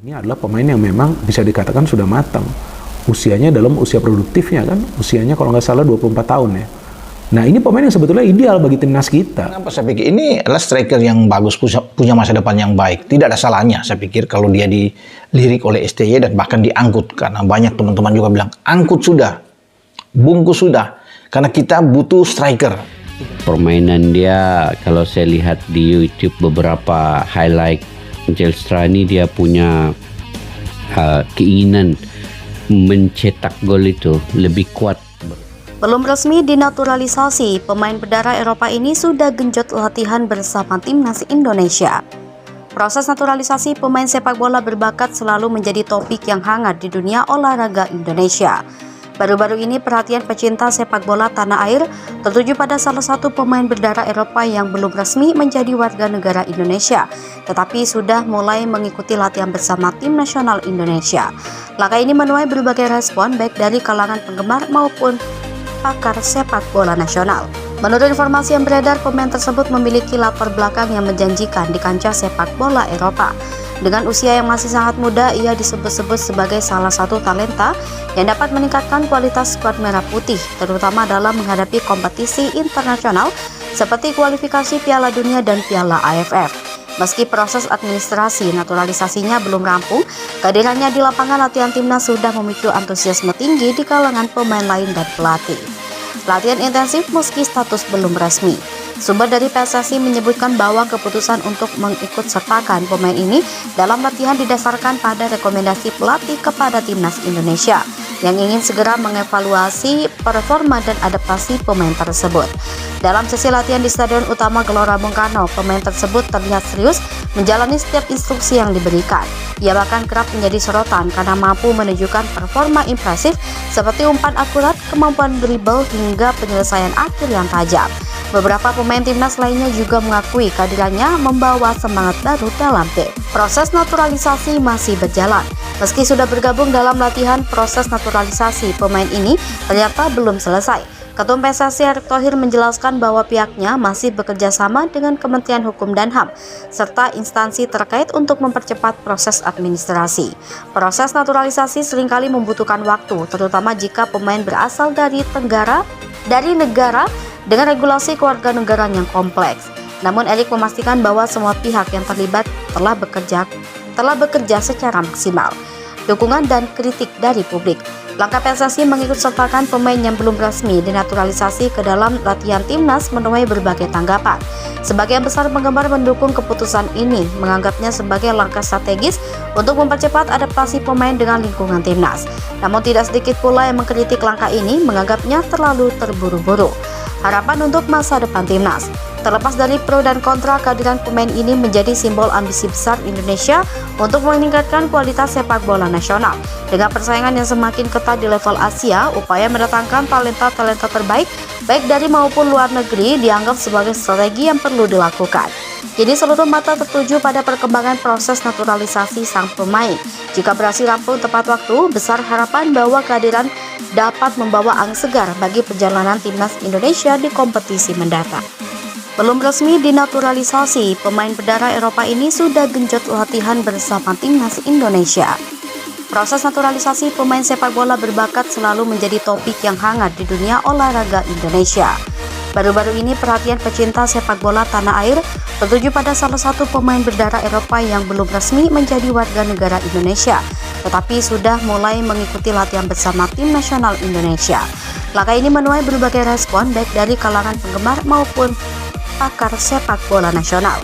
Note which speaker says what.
Speaker 1: Ini adalah pemain yang memang bisa dikatakan sudah matang. Usianya dalam usia produktifnya kan, usianya kalau nggak salah 24 tahun ya. Nah ini pemain yang sebetulnya ideal bagi timnas kita.
Speaker 2: Kenapa saya pikir ini adalah striker yang bagus, punya masa depan yang baik. Tidak ada salahnya saya pikir kalau dia dilirik oleh STY dan bahkan diangkut. Karena banyak teman-teman juga bilang, angkut sudah, bungkus sudah. Karena kita butuh striker.
Speaker 3: Permainan dia kalau saya lihat di YouTube beberapa highlight Zelstra ini dia punya keinginan mencetak gol itu lebih kuat.
Speaker 4: Belum resmi dinaturalisasi, pemain berdarah Eropa ini sudah genjot latihan bersama timnas Indonesia. Proses naturalisasi pemain sepak bola berbakat selalu menjadi topik yang hangat di dunia olahraga Indonesia. Baru-baru ini perhatian pecinta sepak bola tanah air tertuju pada salah satu pemain berdarah Eropa yang belum resmi menjadi warga negara Indonesia, tetapi sudah mulai mengikuti latihan bersama tim nasional Indonesia. Langkah ini menuai berbagai respon baik dari kalangan penggemar maupun pakar sepak bola nasional. Menurut informasi yang beredar, pemain tersebut memiliki latar belakang yang menjanjikan di kancah sepak bola Eropa. Dengan usia yang masih sangat muda, ia disebut-sebut sebagai salah satu talenta yang dapat meningkatkan kualitas skuad merah putih, terutama dalam menghadapi kompetisi internasional seperti kualifikasi Piala Dunia dan Piala AFF. Meski proses administrasi naturalisasinya belum rampung, kehadirannya di lapangan latihan timnas sudah memicu antusiasme tinggi di kalangan pemain lain dan pelatih. Latihan intensif meski status belum resmi. Sumber dari PSSI menyebutkan bahwa keputusan untuk mengikut sertakan pemain ini dalam latihan didasarkan pada rekomendasi pelatih kepada timnas Indonesia yang ingin segera mengevaluasi performa dan adaptasi pemain tersebut. Dalam sesi latihan di Stadion Utama Gelora Bung Karno, pemain tersebut terlihat serius menjalani setiap instruksi yang diberikan. Ia bahkan kerap menjadi sorotan karena mampu menunjukkan performa impresif seperti umpan akurat, kemampuan dribble hingga penyelesaian akhir yang tajam. Beberapa pemain timnas lainnya juga mengakui kehadirannya membawa semangat baru dalam tim. Proses naturalisasi masih berjalan. Meski sudah bergabung dalam latihan, proses naturalisasi pemain ini ternyata belum selesai. Ketum PSSI Erick Thohir menjelaskan bahwa pihaknya masih bekerja sama dengan Kementerian Hukum dan HAM serta instansi terkait untuk mempercepat proses administrasi. Proses naturalisasi seringkali membutuhkan waktu, terutama jika pemain berasal dari negara dengan regulasi kewarganegaraan yang kompleks. Namun Erick memastikan bahwa semua pihak yang terlibat telah bekerja secara maksimal. Dukungan dan kritik dari publik. Langkah PSSI mengikut sertakan pemain yang belum resmi dinaturalisasi ke dalam latihan timnas menuai berbagai tanggapan. Sebagian besar penggemar mendukung keputusan ini, menganggapnya sebagai langkah strategis untuk mempercepat adaptasi pemain dengan lingkungan timnas. Namun tidak sedikit pula yang mengkritik langkah ini, menganggapnya terlalu terburu-buru. Harapan untuk masa depan timnas. Terlepas dari pro dan kontra, kehadiran pemain ini menjadi simbol ambisi besar Indonesia untuk meningkatkan kualitas sepak bola nasional. Dengan persaingan yang semakin ketat di level Asia, upaya mendatangkan talenta-talenta terbaik baik dari maupun luar negeri dianggap sebagai strategi yang perlu dilakukan. Jadi seluruh mata tertuju pada perkembangan proses naturalisasi sang pemain. Jika berhasil rampung tepat waktu, besar harapan bahwa kehadiran dapat membawa angin segar bagi perjalanan timnas Indonesia di kompetisi mendatang. Belum resmi dinaturalisasi, pemain berdarah Eropa ini sudah genjot latihan bersama timnas Indonesia. Proses naturalisasi pemain sepak bola berbakat selalu menjadi topik yang hangat di dunia olahraga Indonesia. Baru-baru ini perhatian pecinta sepak bola tanah air tertuju pada salah satu pemain berdarah Eropa yang belum resmi menjadi warga negara Indonesia, tetapi sudah mulai mengikuti latihan bersama tim nasional Indonesia. Langkah ini menuai berbagai respon baik dari kalangan penggemar maupun pakar sepak bola nasional.